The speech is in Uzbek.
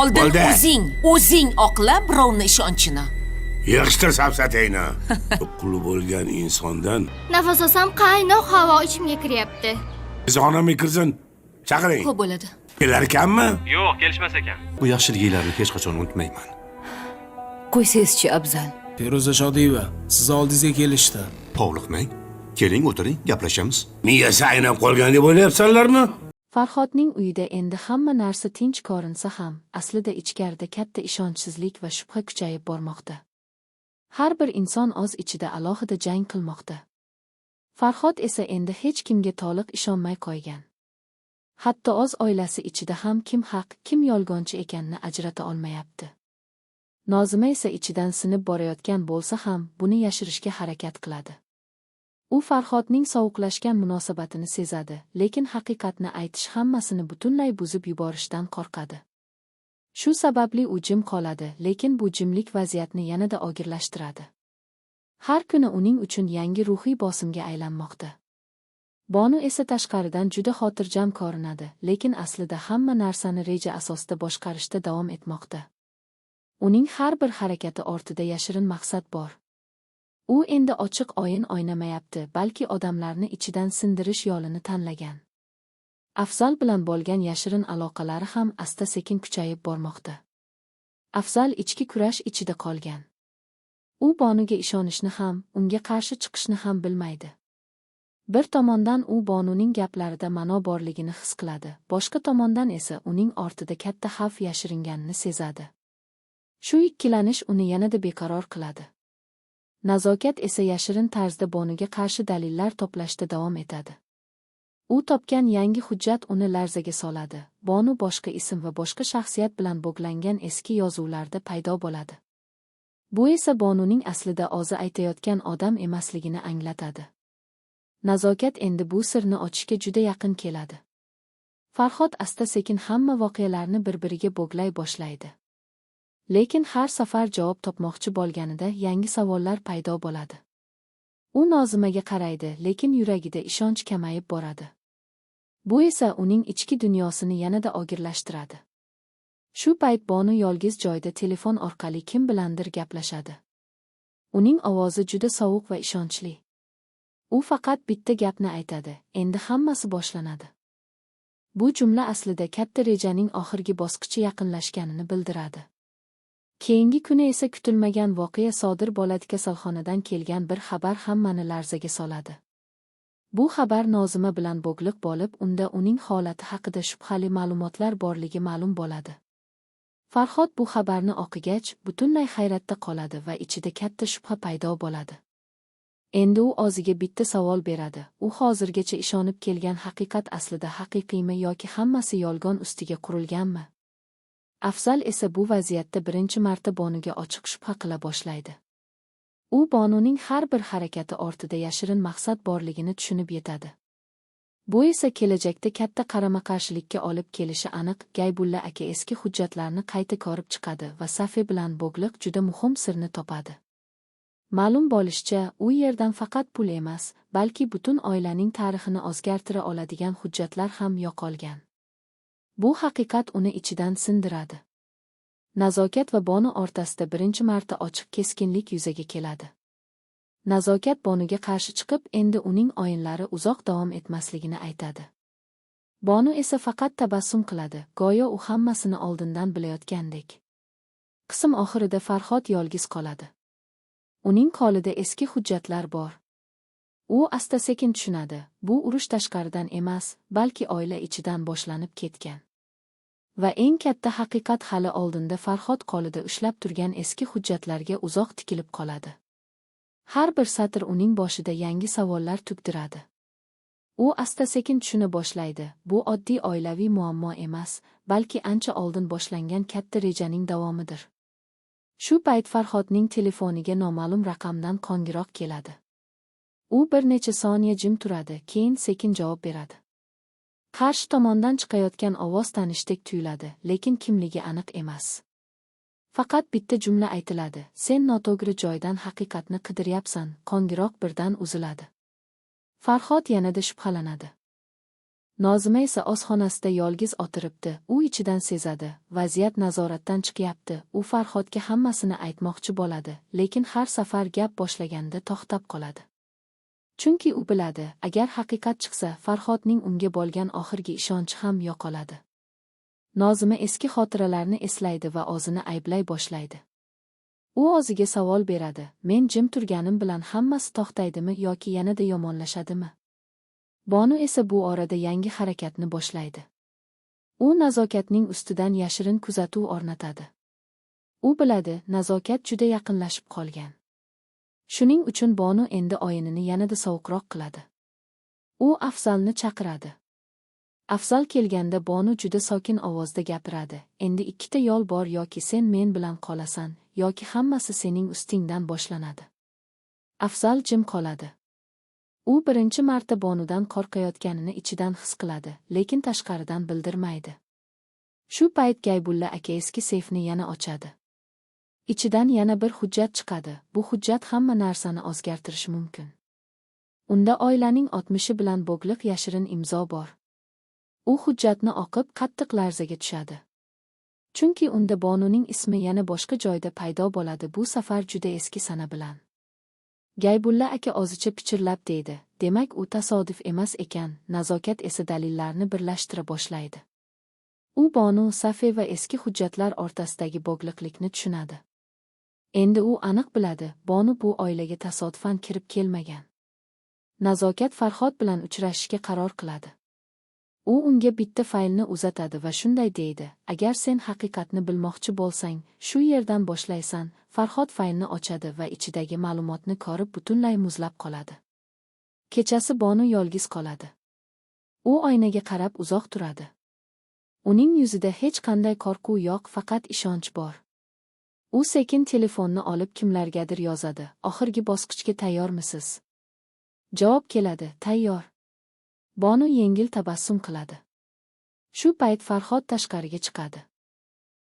Oldin Bo'ldi. o'zing oqla birovni ishonchini. Yig'ishtir safsatangni. Qul bo'lgan insondan Nafas olsam qaynoq havo ichimga kiryapti. xonamga kirsin. Chaqiring. Xo'p bo'ladi. Kelar ekanmi? Yo'q, kelishmas ekan. Bu yaxshiliginglarni hech qachon unutmayman. Qo'ysangizchi Abzal. Feruza Shodiyeva, siz oldingizga kelishdi. Hovliqmang. Keling, o'tiring, gaplashamiz. Miyasi aynab qolgan deb o'ylayapsanlarmi? Farhodning uyida endi hamma narsa tinch ko'rinsa ham, aslida ichkarida katta ishonchsizlik va shubha kuchayib bormoqda. Har bir inson o'z ichida alohida jang qilmoqda. Farhod esa endi hech kimga to'liq ishonmay qo'ygan. Hatto o'z oilasi ichida ham kim haq, kim yolg'onchi ekanini ajrata olmayapti. Nozima esa ichidan sinib borayotgan bo'lsa ham, buni yashirishga harakat qiladi. U Farhodning sovuqlashgan munosabatini sezadi, lekin haqiqatni aytish hammasini butunlay buzib yuborishdan qo'rqadi. Shu sababli u jim qoladi, lekin bu jimlik vaziyatni yanada og'irlashtiradi. Har kuni uning uchun yangi ruhiy bosimga aylanmoqda. Bonu esa tashqaridan juda xotirjam ko'rinadi, lekin aslida hamma narsani reja asosida boshqarishda davom etmoqda. Uning har bir harakati ortida yashirin maqsad bor. U endi ochiq o'yin o'ynamayapti, balki odamlarni ichidan sindirish yo'lini tanlagan. Afzal bilan bo'lgan yashirin aloqalari ham asta-sekin kuchayib bormoqda. Afzal ichki kurash ichida qolgan. U Bonuga ishonishni ham, unga qarshi chiqishni ham bilmaydi. Bir tomondan u Bonuning gaplarida ma'no borligini his qiladi, boshqa tomondan esa uning ortida katta xavf yashiringanini sezadi. Shu ikkilanish uni yanada beqaror qiladi. Nazokat esa yashirin tarzda Bonuga qarshi dalillar to'plashda davom etadi. U topgan yangi hujjat uni larzaga soladi. Bonu boshqa ism va boshqa shaxsiyat bilan bog'langan eski yozuvlarda paydo bo'ladi. Bu esa Bonuning aslida o'zi aytayotgan odam emasligini anglatadi. Nazokat endi bu sirni ochishga juda yaqin keladi. Farhod asta-sekin hamma voqealarni bir-biriga bog'lay boshlaydi. Lekin har safar javob topmoqchi bo'lganida yangi savollar paydo bo'ladi. U Nozimaga qaraydi, lekin yuragida ishonch kamayib boradi. Bu esa uning ichki dunyosini yanada og'irlashtiradi. Shu payt Bonu yolg'iz joyda telefon orqali kim bilandir gaplashadi. Uning ovozi juda sovuq va ishonchli. U faqat bitta gapni aytadi, endi hammasi boshlanadi. Bu jumla aslida katta rejaning oxirgi bosqichi yaqinlashganini bildiradi. Keyingi kuni esa kutilmagan voqea sodir bo'ladi. Kasalxonadan kelgan bir xabar hammani larzaga soladi. Bu xabar Nozima bilan bog'liq bo'lib, unda uning holati haqida shubhali ma'lumotlar borligi ma'lum bo'ladi. Farhod bu xabarni o'qigach, butunlay hayratda qoladi va ichida katta shubha paydo bo'ladi. Endi u o'ziga bitta savol beradi. U hozirgacha ishonib kelgan haqiqat aslida haqiqiymi yoki hammasi yolg'on ustiga qurilganmi? Afzal esa bu vaziyatda birinchi marta Bonuga ochiq shubha qila boshlaydi. U Bonuning har bir harakati ortida yashirin maqsad borligini tushunib yetadi. Bu esa kelajakda katta qarama-qarshilikka olib kelishi aniq. Gaybulla aka eski hujjatlarni qayta ko'rib chiqadi va Safi bilan bog'liq juda muhim sirni topadi. Ma'lum bo'lishicha, u yerdan faqat pul emas, balki butun oilaning tarixini o'zgartira oladigan hujjatlar ham yo'qolgan. Bu haqiqat uni ichidan sindiradi. Nazokat va Bonu o'rtasida birinchi marta ochiq keskinlik yuzaga keladi. Nazokat Bonuga qarshi chiqib, endi uning o'yinlari uzoq davom etmasligini aytadi. Bonu esa faqat tabassum qiladi, go'yo u hammasini oldindan bilayotgandek. Qism oxirida Farhod yolg'iz qoladi. Uning qo'lida eski hujjatlar bor. U asta-sekin tushunadi, bu urush tashqaridan emas, balki oila ichidan boshlanib ketgan. Va eng katta haqiqat hali oldinda. Farhod qo'lida ushlab turgan eski hujjatlarga uzoq tikilib qoladi. Har bir satr uning boshida yangi savollar tug'diradi. U asta-sekin tushuna boshlaydi, bu oddiy oilaviy muammo emas, balki ancha oldin boshlangan katta rejaning davomidir. Shu payt Farhodning telefoniga noma'lum raqamdan qo'ng'iroq keladi. U bir necha soniya jim turadi, keyin sekin javob beradi. Qarshi tomondan chiqayotgan ovoz tanishdek tuyuladi, lekin kimligi aniq emas. Faqat bitta jumla aytiladi: "Sen noto'g'ri joydan haqiqatni qidiryapsan." Qo'ng'iroq birdan uziladi. Farhod yanada shubhalanadi. Nozima esa ozxonasida yolg'iz o'tiribdi. U ichidan sezadi, vaziyat nazoratdan chiqyapti. U Farhodga hammasini aytmoqchi bo'ladi, lekin har safar gap boshlaganda to'xtab qoladi. Chunki u biladi, agar haqiqat chiqsa, Farhodning unga bo'lgan oxirgi ishonchi ham yo'qoladi. Nozima eski xotiralarni eslaydi va o'zini ayblay boshlaydi. U o'ziga savol beradi, men jim turganim bilan hammasi to'xtaydimi yoki yanada yomonlashadimi? Bonu esa bu orada yangi harakatni boshlaydi. U nazokatning ustidan yashirin kuzatuv o'rnatadi. U biladi, nazokat juda yaqinlashib qolgan. Shuning uchun Bonu endi o'yinini yanada sovuqroq qiladi. U Afzalni chaqiradi. Afzal kelganda Bonu juda sokin ovozda gapiradi. Endi ikkita yo'l bor, yoki sen men bilan qolasan, yoki hammasi sening ustingdan boshlanadi. Afzal jim qoladi. U birinchi marta Bonudan qo'rqayotganini ichidan his qiladi, lekin tashqaridan bildirmaydi. Shu payt Gaybulla aka eski seyfni yana ochadi. Ichidan yana bir hujjat chiqadi. Bu hujjat hamma narsani o'zgartirishi mumkin. Unda oilaning o'tmishi bilan bog'liq yashirin imzo bor. U hujjatni o'qib qattiq larzaga tushadi. Chunki unda Bonuning ismi yana boshqa joyda paydo bo'ladi, bu safar juda eski sana bilan. Gaybulla aka o'zicha pichirlab deydi, demak u tasodif emas ekan, nazokat esa dalillarni birlashtira boshlaydi. U Bonu, Safi va eski hujjatlar o'rtasidagi bog'liqlikni tushunadi. Endi u aniq biladi, Bonu bu oilaga tasodifan kirib kelmagan. Nazokat Farhod bilan uchrashishga qaror qiladi. U unga bitta faylni uzatadi va shunday deydi, agar sen haqiqatni bilmoqchi bo'lsang, shu yerdan boshlaysan. Farhod faylni ochadi va ichidagi ma'lumotni ko'rib butunlay muzlab qoladi. Kechasi Bonu yolg'iz qoladi. U oynaga qarab uzoq turadi. Uning yuzida hech qanday qo'rquv yo'q, faqat ishonch bor. U sekin telefonni olib kimlargadir yozadi. Oxirgi bosqichga tayyormisiz? Javob keladi, tayyor. Bonu yengil tabassum qiladi. Shu payt Farhod tashqariga chiqadi.